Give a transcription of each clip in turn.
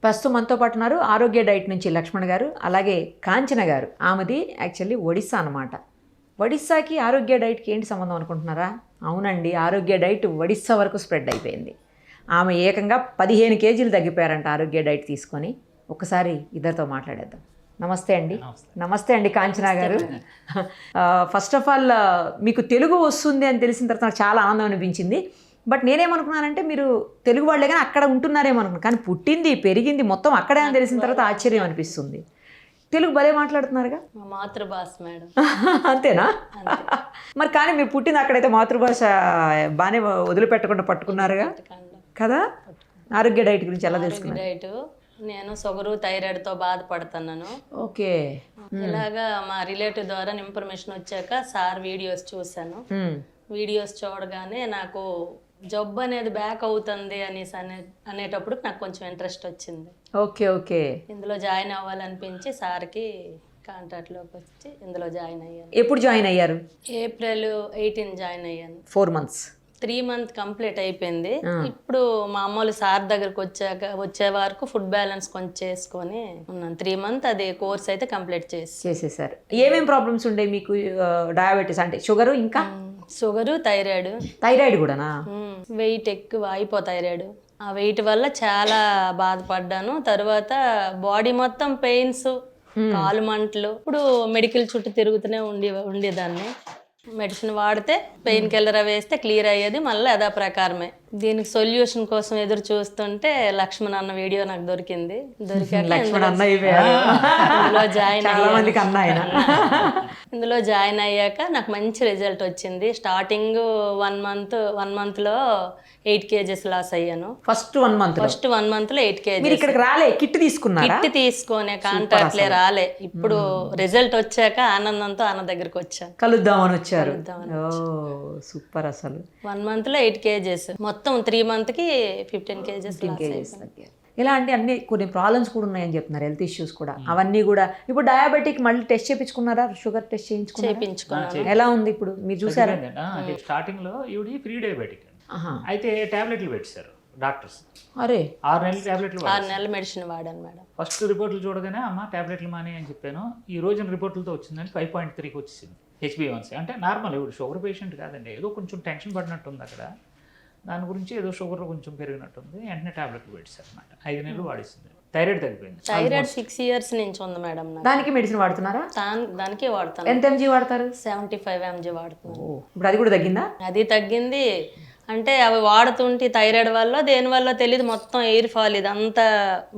ప్రస్తుతం మనతో పాటు ఉన్నారు ఆరోగ్య డైట్ నుంచి లక్ష్మణ్ గారు, అలాగే కాంచన గారు. ఆమెది యాక్చువల్లీ ఒడిస్సా అనమాట. ఒడిస్సాకి ఆరోగ్య డైట్కి ఏంటి సంబంధం అనుకుంటున్నారా? అవునండి, ఆరోగ్య డైట్ ఒడిస్సా వరకు స్ప్రెడ్ అయిపోయింది. ఆమె ఏకంగా 15 కేజీలు తగ్గిపోయారంట ఆరోగ్య డైట్ తీసుకొని. ఒకసారి ఇద్దరితో మాట్లాడేద్దాం. నమస్తే అండి. నమస్తే అండి కాంచన గారు. ఫస్ట్ ఆఫ్ ఆల్ మీకు తెలుగు వస్తుంది అని తెలిసిన తర్వాత నాకు చాలా ఆనందం అనిపించింది. బట్ నేనేమనుకున్నానంటే మీరు తెలుగు వాళ్ళే కానీ అక్కడ ఉంటున్నారేమో అనుకున్నాను. కానీ పుట్టింది పెరిగింది మొత్తం అక్కడే అని తెలిసిన తర్వాత ఆశ్చర్యం అనిపిస్తుంది. తెలుగు భలే మాట్లాడుతున్నారుగా. మాతృభాష మేడం. అంతేనా? మరి కానీ మీరు పుట్టింది అక్కడైతే మాతృభాష బాగానే వదిలిపెట్టకుండా పట్టుకున్నారుగా కదా. ఆరోగ్య డైట్ గురించి ఎలా తెలుసుకున్నారు? డైట్ నేను షుగరు థైరాయిడ్తో బాధపడుతున్నాను. ఓకే. ఇలాగా మా రిలేటివ్ ద్వారా ఇన్ఫర్మేషన్ వచ్చాక సార్ వీడియోస్ చూశాను. వీడియోస్ చూడగానే నాకు జబ్బు అనేది బ్యాక్ అవుతుంది అనేసి అనేటప్పుడు నాకు కొంచెం ఇంట్రెస్ట్ వచ్చింది. Okay okay. ఇందులో జాయిన్ అవ్వాలనిపించి సార్కి కాంటాక్ట్లోకి వచ్చి ఇందులో జాయిన్ అయ్యాను. ఎప్పుడు జాయిన్ అయ్యారు? April 18 జాయిన్ అయ్యాను. 4 months. 3 months కంప్లీట్ అయిపోయింది. ఇప్పుడు మామూలు సార్ దగ్గరకు వచ్చే వరకు ఫుడ్ బ్యాలెన్స్ కొంచెం చేసుకొని ఉన్నాను. 3 months అది కోర్స్ అయితే కంప్లీట్ చేసేసారు. ఏమేం ప్రాబ్లమ్స్ ఉండే మీకు? డయాబెటీస్ అంటే షుగరు, ఇంకా షుగరు, థైరాయిడ్ కూడానా? వెయిట్ ఎక్కువ అయిపోథైరాయిడ్. ఆ వెయిట్ వల్ల చాలా బాధపడ్డాను. తర్వాత బాడీ మొత్తం పెయిన్స్, కాలు మంటలు. ఇప్పుడు మెడికల్ చుట్టూ తిరుగుతూనే ఉండేదాన్ని. మెడిసిన్ వాడితే పెయిన్ కిల్లర్ వేస్తే క్లియర్ అయ్యేది, మళ్ళీ అదా ప్రకారమే. దీనికి సొల్యూషన్ కోసం ఎదురు చూస్తుంటే లక్ష్మణ్ అన్న వీడియో నాకు దొరికింది. ఇందులో జాయిన్ అయ్యాక నాకు మంచి రిజల్ట్ వచ్చింది. స్టార్టింగ్ 1 monthలో 8 kgs లాస్ అయ్యాను. First 1 monthలో 8 kgs. మీరు ఇక్కడికి రాలే, కిట్ తీసుకున్నారా? కిట్ తీసుకునే కాంటాక్ట్లే రాలే. ఇప్పుడు రిజల్ట్ వచ్చాక ఆనందంతో అన్న దగ్గరికి వచ్చాను. కలుద్దామని వచ్చారు. సూపర్. అసలు 1 monthలో 8 kgs, మొత్తం 3 monthsకి 15 kgs తగ్గారు. ఇలా అంటే అన్ని కొన్ని ప్రాబ్లమ్స్ కూడా ఉన్నాయని చెప్తున్నారు, హెల్త్ ఇష్యూస్ కూడా. అవన్నీ కూడా ఇప్పుడు డయాబెటిక్ మళ్ళీ టెస్ట్ చేయించుకున్నారా? షుగర్ టెస్ట్ చేయించుకున్నారా? ఎలా ఉంది ఇప్పుడు మీరు చూసారా? స్టార్టింగ్ లో ఈవిడి ప్రీ డయాబెటిక్ అయితే టాబ్లెట్లు పెట్టారు డాక్టర్స్. అరే 6 నెలలు టాబ్లెట్లు 6 నెలలు మెడిసిన్ వాడాను మేడం. ఫస్ట్ రిపోర్ట్లు చూడగానే అమ్మ టాబ్లెట్లు మానే అని చెప్పాను. ఈ రోజున రిపోర్ట్లతో వచ్చిందని 5.3కి వచ్చేసింది HbA1c. అంటే నార్మల్, ఇప్పుడు షుగర్ పేషెంట్ కాదండి, ఏదో కొంచెం టెన్షన్ పడినట్టుంది అక్కడ. దాని గురించి ఏదో షుగర్ కొంచెం పెరిగినట్టుంది. వెంటనే టాబ్లెట్లు పెట్టారు అనమాట. 5 నెలలు వాడిస్తుంది. థైరాయిడ్ తగ్గిపోయింది. థైరాయిడ్ 6 years నుంచి ఉంది మేడం. దానికి మెడిసిన్ వాడుతున్నారా? దానికే వాడతాను. ఎంత mg వాడతారు? 75 mg వాడుతున్నాను. ఇప్పుడు అది కూడా తగ్గిందా? అది తగ్గింది. అంటే అవి వాడుతుంటే థైరాయిడ్ వల్ల దేని వల్ల తెలియదు, మొత్తం ఎయిర్ ఫాల్ ఇదంతా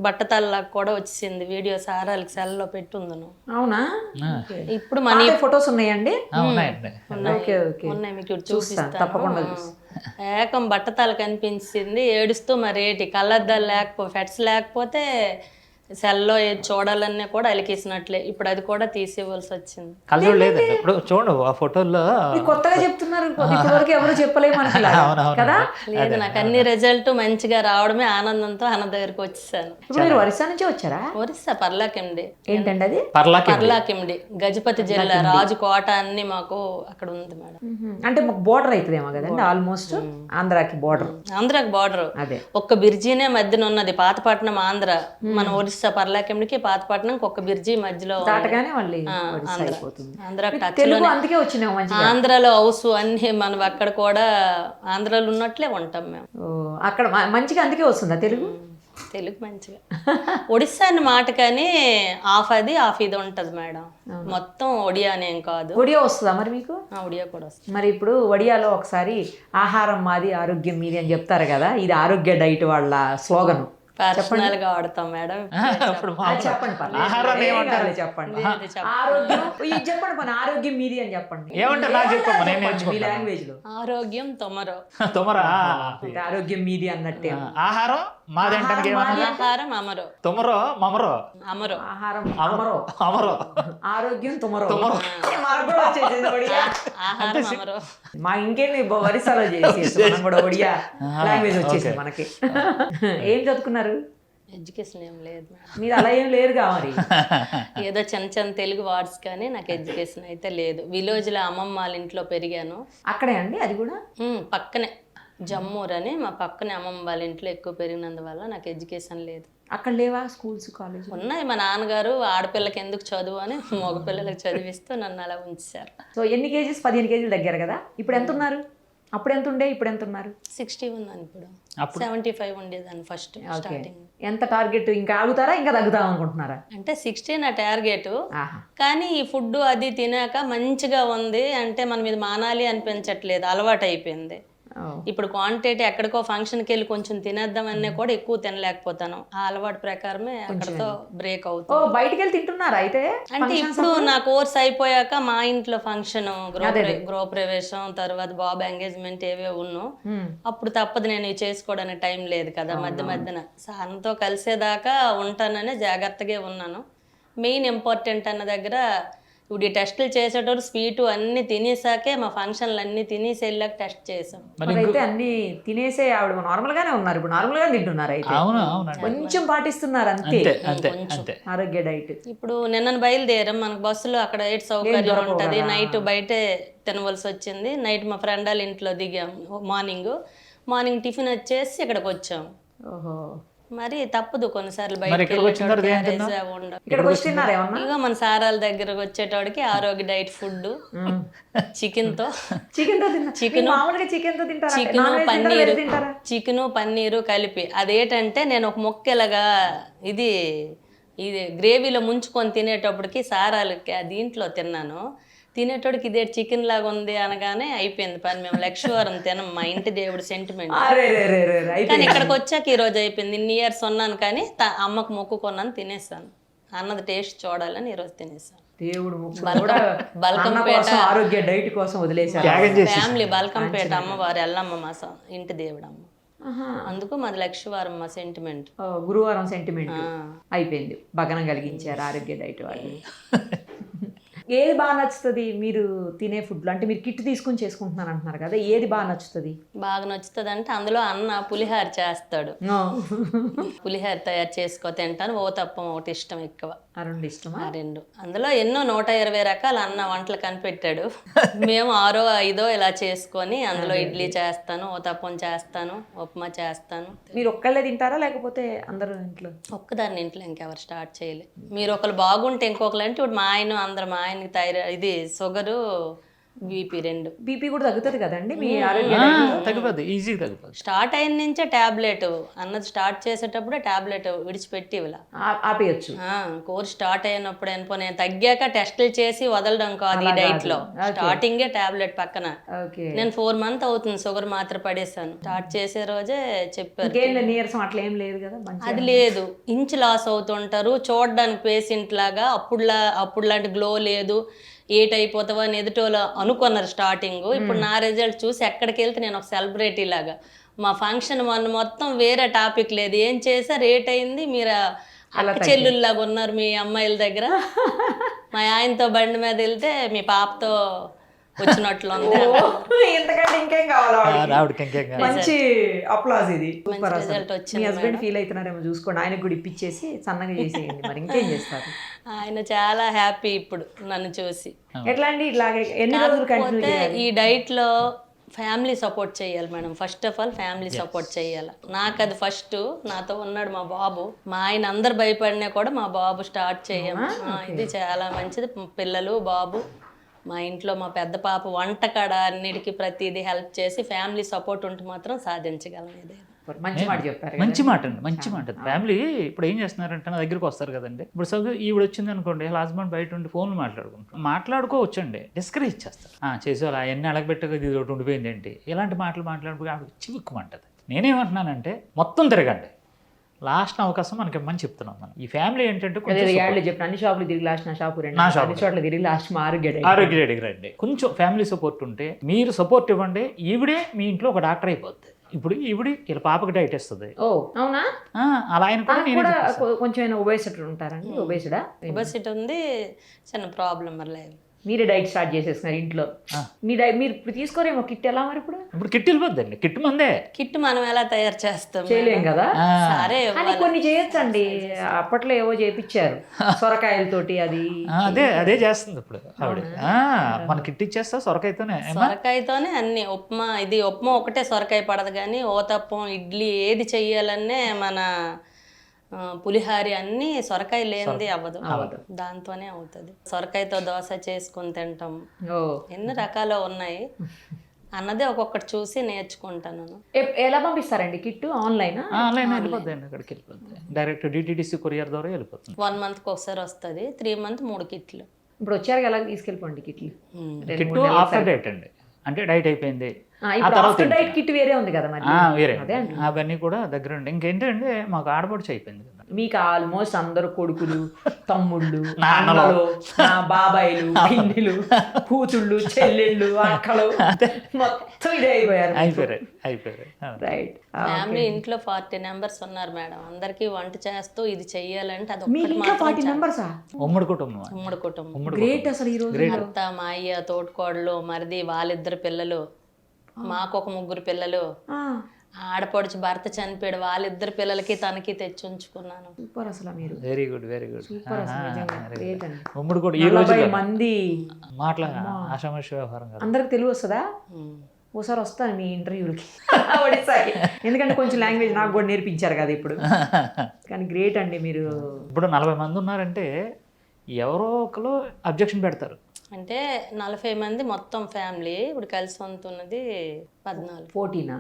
బట్టతల్లాగా కూడా వచ్చింది. వీడియో సారాలకి సెల్లో పెట్టుందను. అవునా? ఇప్పుడు మనీ ఫొటోస్ ఉన్నాయండి? ఉన్నాయి, మీకు చూపిస్తాను తప్పకుండా. ఏకం బట్టతల కనిపించింది, ఏడుస్తూ మరి ఏంటి కళ్ళద్దాలు ఫెట్స్ లేకపోతే సెల్లో చూడాలన్నీ కూడా అలికేసినట్లే. ఇప్పుడు అది కూడా తీసేవలసి వచ్చింది. కళ్ళు లేదండి ఇప్పుడు చూడు ఆ ఫోటోల్లో. కొత్తగా చెప్తున్నారు, ఇప్పటివరకు ఎవరు చెప్పలేము కదా. లేదు, నాకు అన్ని రిజల్ట్ మంచిగా రావడమే ఆనందంతో అన్న దగ్గరికి వచ్చేసాను. ఇప్పుడు మీరు ఒరిస్సా నుంచి వచ్చారా? ఒరిస్సా పర్లాకిండి. ఏంటండి అది? పర్లాకిండి గజపతి జిల్లా, రాజుకోట అన్ని మాకు అక్కడ ఉంది మేడం. అంటే మాకు బోర్డర్ అవుతుందేమో కదండి, ఆల్మోస్ట్ ఆంధ్రాకి బోర్డర్. ఆంధ్రాకి బోర్డర్ అదే, ఒక్క బిర్జీనే మధ్యన ఉన్నది. పాతపట్నం ఆంధ్ర, మన ఒరిస్సా పర్లాకిండికి పాతపట్నంకి ఒక బిర్జీ మధ్యలో. ఆంధ్రాలో హౌస్ అన్ని మనం అక్కడ కూడా ఆంధ్రాలో ఉన్నట్లే ఉంటాం మేము. అక్కడ మంచిగా అందుకే వస్తుందా తెలుగు? తెలుగు మంచిగా. ఒడిస్సా అన్న మాట కానీ హాఫ్ అది హాఫ్ ఇది ఉంటది మేడం. మొత్తం ఒడియా అనేం కాదు. ఒడియా వస్తుందా మరి మీకు? ఒడియా కూడా వస్తుంది. మరి ఇప్పుడు ఒడియాలో ఒకసారి ఆహారం మాది ఆరోగ్యం మీది అని చెప్తారు కదా, ఇది ఆరోగ్య డైట్ వాళ్ళ స్లోగన్. పర్సనల్ గా వాడతాం మేడం. చెప్పండి ఆరోగ్యం మీది అని చెప్పండి. మీ లాంగ్వేజ్ లో ఆరోగ్యం తొమరో. ఆరోగ్యం మీది అన్నట్టే. ఆహారం మాది అంటే ఆహారం అమరో. తొమరో మమరో. అమరో ఆహారం అమరో. అమరో ఆరోగ్యం తొమరో. ఆహారం అమరో. మా ఇంకేంటి ఒరిస్సాలో చేసి మనం కూడా ఒడియా లాంగ్వేజ్ వచ్చేసి మనకి. ఏం చదువుకున్నారు? ఎడ్యుకేషన్ ఏం లేదు మీరు అలా ఏం లేరుగా మరి. ఏదో చిన్న చిన్న తెలుగు వర్డ్స్ కానీ నాకు ఎడ్యుకేషన్ అయితే లేదు. విలేజ్ లో అమ్మమ్మ వాళ్ళ ఇంట్లో పెరిగాను. అక్కడే అండి? అది కూడా పక్కనే జమ్మూర్ అని మా పక్కనే అమ్మమ్మ వాళ్ళ ఇంట్లో ఎక్కువ పెరిగినందువల్ల నాకు ఎడ్యుకేషన్ లేదు. అక్కడ లేవా స్కూల్స్ కాలేజ్? ఉన్నాయి. మా నాన్నగారు ఆడపిల్లకి ఎందుకు చదువు అని మగపిల్లలకి చదివిస్తూ నన్ను అలా ఉంచారు. సో ఎన్ని కేజీస్? 15 కేజీలు తగ్గారు కదా. ఇప్పుడు ఎంత ఉన్నారు? అప్పుడు ఎంత ఉండే, ఇప్పుడు ఎంత ఉన్నారు? 60 ఉన్నాను ఇప్పుడు. 75 ఉండేదాన్ని ఫస్ట్ స్టార్టింగ్. ఎంత టార్గెట్? ఇంకా ఆగుతారా, ఇంకా తగ్గుతాం అనుకుంటున్నారా? అంటే 60 నా టార్గెట్. ఆహా. కానీ ఈ ఫుడ్ అది తినాక మంచిగా ఉంది అంటే మనం ఇది మానాలి అనిపించట్లేదు, అలవాటు అయిపోయింది. ఓ. ఇప్పుడు క్వాంటిటీ ఎక్కడికో ఫంక్షన్కి వెళ్ళి కొంచెం తినేద్దామన్నా కూడా ఎక్కువ తినలేకపోతాను. ఆ అలవాటు ప్రకారమే అక్కడతో బ్రేక్ ఓ, అవుతుంది. బయటికి వెళ్ళి తింటున్నారా అయితే? అంటే ఇప్పుడు నా కోర్స్ అయిపోయాక మా ఇంట్లో ఫంక్షన్, గృహప్రవేశం, తర్వాత బాబు ఎంగేజ్మెంట్ ఏవే ఉన్నో అప్పుడు తప్పదు, నేను ఇవి చేసుకోవడానికి టైం లేదు కదా మధ్య మధ్యన. సార్తో కలిసేదాకా ఉంటాననే జాగ్రత్తగా ఉన్నాను. మెయిన్ ఇంపార్టెంట్ అన్న దగ్గర ఇప్పుడు ఈ టెస్టులు చేసేటప్పుడు స్వీటు అన్ని తినేసాకే మా ఫంక్షన్లు అన్ని తినేసి వెళ్ళాక టెస్ట్ చేసాం. అయితే అన్ని తినేసే ఆవిడ నార్మల్ గానే ఉన్నారు. ఇప్పుడు నార్మల్ గా తింటున్నారు అయితే? అవును అవునండి, కొంచెం పాటిస్తున్నారు అంతే అంతే అంతే. ఆరోగ్య డైట్. ఇప్పుడు నిన్న బయలుదేరాం, మనకు బస్సులో అక్కడ ఎయిట్ సౌకర్యం ఉంటుంది. నైట్ బయటే తినవలసి వచ్చింది. నైట్ మా ఫ్రెండ్ వాళ్ళ ఇంట్లో దిగాం. మార్నింగ్ టిఫిన్ వచ్చేసి ఇక్కడికి వచ్చాం. ఓహో. మరి తప్పదు కొన్నిసార్లు మరి బయటకి ఇక్కడికి వచ్చిన తర్వాత ఏం వెళ్ళేటప్పుడు తిన్నావు? ఉండవు. ఇక్కడికి వస్తున్నారు ఏమన్నా? ఇక మన సారాల దగ్గరకు వచ్చేటోడికి ఆరోగ్య డైట్ ఫుడ్ చికెన్ తో చికెన్ తో తిన్నా. చికెన్ మామూలుగా చికెన్ తో తింటారా? చికెను నాన్ వెజ్ తింటారా? పన్నీరు వెజ్ తింటారా? చికెను పన్నీరు కలిపి. అదేంటంటే నేను ఒక మొక్కలుగా ఇది గ్రేవీలో ముంచుకొని తినేటప్పటికి సారాలకి దీంట్లో తిన్నాను. తినేటోడికి ఇదే చికెన్ లాగా ఉంది అనగానే అయిపోయింది పని. మేము లక్ష్మీవారం తినం, మా ఇంటి దేవుడు సెంటిమెంట్. అరే రే రే రే రే. కానీ ఇక్కడికి వచ్చాక ఈ రోజు అయిపోయింది. ఇన్ని ఇయర్స్ ఉన్నాను కానీ అమ్మకు మొక్కుకున్నాను, తినేసాను. అన్నది టేస్ట్ చూడాలని ఈరోజు తినేసాను. దేవుడు బల్కంపేట ఆరోగ్య డైట్ కోసం వదిలేశారు. ఫ్యామిలీ బల్కంపేట అమ్మవారు ఎల్లమ్మ మా ఇంటి దేవుడు అమ్మ. అందుకు మాది లక్ష్మీవారం మా సెంటిమెంట్. గురువారం సెంటిమెంట్ అయిపోయింది. భగనం కలిగించారు ఆరోగ్య డైట్ వాళ్ళు. ఏది బాగా నచ్చుతుంది మీరు తినే ఫుడ్లో? అంటే మీరు కిట్ తీసుకుని చేసుకుంటున్నాను అంటున్నారు కదా, ఏది బాగా నచ్చుతుంది? బాగా నచ్చుతుంది అంటే అందులో అన్న పులిహార చేస్తాడు. పులిహార తయారు చేసుకో తింటాను. ఓ తప్పం ఒకటి ఇష్టం ఎక్కువ. ఆ రెండు ఇష్టమా? ఆ రెండు. అందులో ఎన్నో 120 రకాల అన్న వంటలు కనిపెట్టాడు. మేము 6, 5 ఇలా చేసుకొని అందులో ఇడ్లీ చేస్తాను, ఓ తప్పం చేస్తాను, ఉప్మా చేస్తాను. మీరు ఒక్కళ్ళే తింటారా లేకపోతే అందరూ ఇంట్లో? ఒక్కదాన్ని ఇంట్లో ఇంకెవరు స్టార్ట్ చేయలే. మీరు ఒకరు బాగుంటే ఇంకొకరు అంటే ఇప్పుడు మా ఆయనకి ఇది షుగరు, బీపీ 2. బీపీ కూడా తగ్గుతుంది కదండి మీ ఆరోగ్య తగ్గిపోద్ది, ఈజీగా తగ్గిపోద్ది. స్టార్ట్ అయిన నుంచే టాబ్లెట్ అన్నది స్టార్ట్ చేసేటప్పుడే టాబ్లెట్ విడిచిపెట్టి ఇలా ఆపేయచ్చు. కోర్స్ స్టార్ట్ అయినప్పుడు అనుకో, నేను తగ్గాక టెస్టులు చేసి వదలడం కాదు ఈ డైట్ లో. స్టార్టింగే టాబ్లెట్ పక్కన. నేను 4 months అవుతుంది షుగర్ మాత్ర పడేసాను. స్టార్ట్ చేసే రోజే చెప్పారు. నీరసం అట్లా ఏం లేదు కదా? అది లేదు. ఇంచ్ లాస్ అవుతుంటారు చూడడానికి పేషెంట్ లాగా. అప్పుడు లాంటి గ్లో లేదు. ఏట్ అయిపోతావా అని ఎదుటోళ్ళు అనుకున్నారు స్టార్టింగ్. ఇప్పుడు నా రిజల్ట్ చూసి ఎక్కడికి వెళ్తే నేను ఒక సెలబ్రిటీ లాగా. మా ఫంక్షన్ మొత్తం వేరే టాపిక్ లేదు, ఏం చేశారు, రేట్ అయింది, మీరు అక్క చెల్లుల్లాగా ఉన్నారు మీ అమ్మాయిల దగ్గర. మా ఆయనతో బండి మీద వెళ్తే మీ పాపతో వచ్చినట్లు ఉంది. ఎంతకంటే ఇంకేం కావాలా? మంచి అప్లాజ్ ఇది. రిజల్ట్ వచ్చింది. మీ హస్బెండ్ ఫీల్ అవుతున్నారేమో చూసుకోండి, ఆయనకు కూడా ఇప్పించేసి సన్నగా చేసేయండి. మరి ఇంకేం చేస్తారు? ఆయన చాలా హ్యాపీ ఇప్పుడు నన్ను చూసి. ఎట్లా అండి ఇట్లాగే ఎన్ని రోజులు కంటిన్యూ చేయాలి? ఈ డైట్ లో ఫ్యామిలీ సపోర్ట్ చేయాలి madam. First of all family support చేయాలి. నాకు అది ఫస్ట్. నాతో ఉన్నాడు మా బాబు. మా ఆయన అందరు భయపడినా కూడా మా బాబు స్టార్ట్ చేయము. ఇది చాలా మంచిది. పిల్లలు, బాబు, మా ఇంట్లో మా పెద్ద పాప వంటకాడ అన్నిటికీ ప్రతిదీ హెల్ప్ చేసి ఫ్యామిలీ సపోర్ట్ ఉంటే మాత్రం సాధించగలం. ఇది మంచి మాట చెప్పారు. మంచి మాట అండి, మంచి మాట. ఫ్యామిలీ ఇప్పుడు ఏం చేస్తున్నారంటే నా దగ్గరికి వస్తారు కదండి. ఇప్పుడు సపోజ్ ఈవిడ వచ్చింది అనుకోండి, హస్బెండ్ బయట ఉండి ఫోన్లు మాట్లాడుకోవచ్చండి, డిస్కరేజ్ చేస్తారు. చేసేవాళ్ళు అవన్నీ అలగబెట్టగా ఇది ఒకటి ఉండిపోయింది ఏంటి, ఇలాంటి మాటలు మాట్లాడుకో చివుక్కుమంటది. నేనేమంటున్నానంటే మొత్తం తిరగండి, లాస్ట్ అవకాశం మనకి ఇమ్మని చెప్తున్నాం. మనం ఈ ఫ్యామిలీ ఏంటంటే చెప్పిన అన్ని షాపులు తిరిగి లాస్ట్ నా షాపు రెండు చోట్ల తిరిగి లాస్ట్ మా ఆరోగ్య రెడీకి రండి. కొంచెం ఫ్యామిలీ సపోర్ట్ ఉంటే మీరు సపోర్ట్ ఇవ్వండి. ఈవిడే మీ ఇంట్లో ఒక డాక్టర్ అయిపోద్ది. ఇప్పుడు ఈవిడి ఇలా పాపకి డైట్ ఇస్తుంది. ఓ అవునా? అలా ఆయన కొంచెం ఒబేసిటీ ఉంటారండి. ఒబేసిటీ ఉంది, చిన్న ప్రాబ్లం లేదు. మీరే డైట్ స్టార్ట్ చేసేస్తున్నారు ఇంట్లో. మీ డైట్ మీరు ఇప్పుడు తీసుకోరేమో కిట్ ఎలా మరి ఇప్పుడు? ఇప్పుడు కిట్ వెళ్ళిపోద్దండి, కిట్ మందే. కిట్ మనం ఎలా తయారు చేస్తాం? చేయలేం కదా. సరే అని కొన్ని చేయొచ్చండి, అప్పట్లో ఏవో చేపించారు సొరకాయలతోటి అది. అదే చేస్తుంది ఇప్పుడు ఆవిడ. మన కిట్ ఇచ్చేస్తా సొరకాయతోనే. సొరకాయతోనే అన్ని ఉప్మా, ఇది ఉప్మా ఒకటే సొరకాయ పడదు కానీ ఓతప్పం, ఇడ్లీ ఏది చెయ్యాలనే మన పులిహారి అన్ని సొరకాయ లేనిది అవ్వదు, దాంతోనే అవుతుంది. సొరకాయతో దోశ చేసుకుని తింటాం, ఎన్ని రకాలు ఉన్నాయి అన్నదే ఒక్కొక్కటి చూసి నేర్చుకుంటాను. ఎలా పంపిస్తారండి కిట్? ఆన్లైన్ వెళ్ళిపోద్దండి, అక్కడికి వెళ్ళిపోద్ది డైరెక్ట్ డిటిడిసి కొరియర్ ద్వారా వెళ్ళిపోతుంది. 1 monthకి ఒకసారి వస్తుంది, 3 months 3 కిట్లు. ఇప్పుడు వచ్చారు ఎలా తీసుకెళ్ళిపోండి కిట్లు. కిట్ ఆఫ్టర్ డైట్ అండి, అంటే డైట్ అయిపోయింది డైట్ కిట్ వేరే ఉంది కదా మరి. వేరే అవన్నీ కూడా దగ్గర ఉండి. ఇంకేంటంటే మాకు ఆడపడుచు అయిపోయింది కదా. మీకు ఆల్మోస్ట్ అందరు కొడుకులు, తమ్ముళ్ళు, నాన్నలు, బాబాయిలు, పిన్నిలు, కూతుళ్ళు, చెల్లెళ్ళు, అక్కలు మొత్తం ఇదే అయిపోయారు. రైట్. ఫ్యామిలీ ఇంట్లో 40 members ఉన్నారు మేడం. అందరికి వంట చేస్తూ ఇది చెయ్యాలంటే అది ఇంకా 40 members? ఉమ్మడి కుటుంబం. ఉమ్మడి కుటుంబం. గ్రేట్ అసలు ఈ రోజు. అత్త, మా అయ్య, తోడుకోడలు, మరిది, వాళ్ళిద్దరు పిల్లలు, మాకు ఒక 3 పిల్లలు, ఆడపడుచు భర్త చనిపోయాడు, వాళ్ళిద్దరు పిల్లలకి తనకి తెచ్చి ఉంచుకున్నాను. సూపర్ అసలు మీరు. Very good, very good. Super అసలు నిజంగా గ్రేట్ అండి. ఉమ్మడి కూడా ఈ రోజు 40 మంది మాటల ఆషామాష వ్యవహారం కాదు. అందరికి తెలుగు వస్తుందా? ఓసారి వస్తాను మీ ఇంటర్వ్యూలకి ఒడిస్సాకి, ఎందుకంటే కొంచెం లాంగ్వేజ్ నాకు కూడా నేర్పించారు కదా ఇప్పుడు. కానీ గ్రేట్ అండి మీరు. ఇప్పుడు 40 మంది ఉన్నారంటే ఎవరో ఒకరు అబ్జెక్షన్ పెడతారు. అంటే 40 మంది మొత్తం ఫ్యామిలీ. ఇప్పుడు కలిసి ఉంటున్నది 14. 14.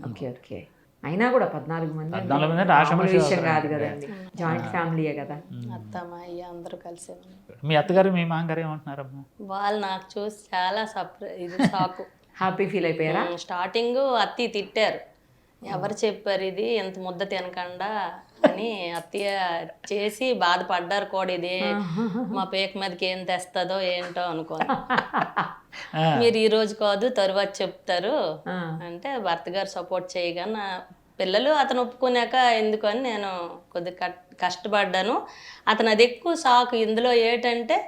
Okay okay. అయినా కూడా 14 మంది విషయం కాదు కదండి, జాయింట్ ఫ్యామిలీయే కదా. అత్త, మా అయ్య అందరూ కలిసి ఉన్నారు. మీ అత్తగారు మీ మామగారు ఏమంటున్నారమ్మా? వాళ్ళు నాకు చూసి చాలా షాక్. హ్యాపీ ఫీల్ అయిపోయారా? స్టార్టింగ్ అత్తి తిట్టారు, ఎవరు చెప్పారు ఇది ఎంత ముద్ద తినకుండా అని అత్తయ్య చేసి బాధపడ్డారు కూడా. ఇది మా పేక మీదకి ఏం తెస్తుందో ఏంటో అనుకోని. మీరు ఈ రోజు కాదు తరువాత చెప్తారు అంటే భర్త గారు సపోర్ట్ చేయగా నా పిల్లలు అతను ఒప్పుకున్నాక ఎందుకని నేను కొద్దిగా కష్టపడ్డాను. అతను అది ఎక్కువ షాక్. ఇందులో ఏంటంటే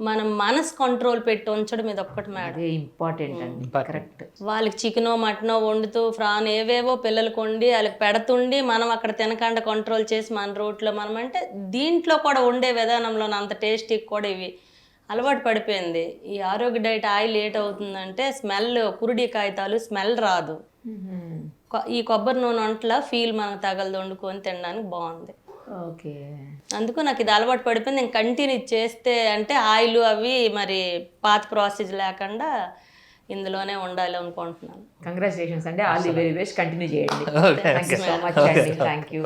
మనం మనసు కంట్రోల్ పెట్టి ఉంచడం ఇది ఒక్కటి మేడం ఇంపార్టెంట్ అండి. కరెక్ట్. వాళ్ళకి చికెనో మటనో వండుతూ ఫ్రాన్ ఏవేవో పిల్లలకు వండి వాళ్ళకి పెడుతుండి మనం అక్కడ తినకుండా కంట్రోల్ చేసి మన రోట్లో మనం అంటే దీంట్లో కూడా వండే విధానంలో అంత టేస్టీ కూడా ఇవి అలవాటు పడిపోయింది. ఈ ఆరోగ్య డైట్ ఆయిల్ లేట్ అవుతుందంటే స్మెల్, కురుడి కాగితాలు స్మెల్ రాదు. ఈ కొబ్బరి నూనె వంటల ఫీల్ మనకు తగలదు, వండుకొని తినడానికి బాగుంది. ఓకే. అందుకు నాకు ఇది అలవాటు పడిపోయింది. నేను కంటిన్యూ చేస్తే అంటే ఆయిల్ అవి మరి పాత ప్రాసెస్ లేకుండా ఇందులోనే ఉండాలి అనుకుంటున్నాను. కంగ్రాచులేషన్స్ అండి. All the very best. Continue చేయండి. థ్యాంక్ యూ సో మచ్ అండి. Thank you.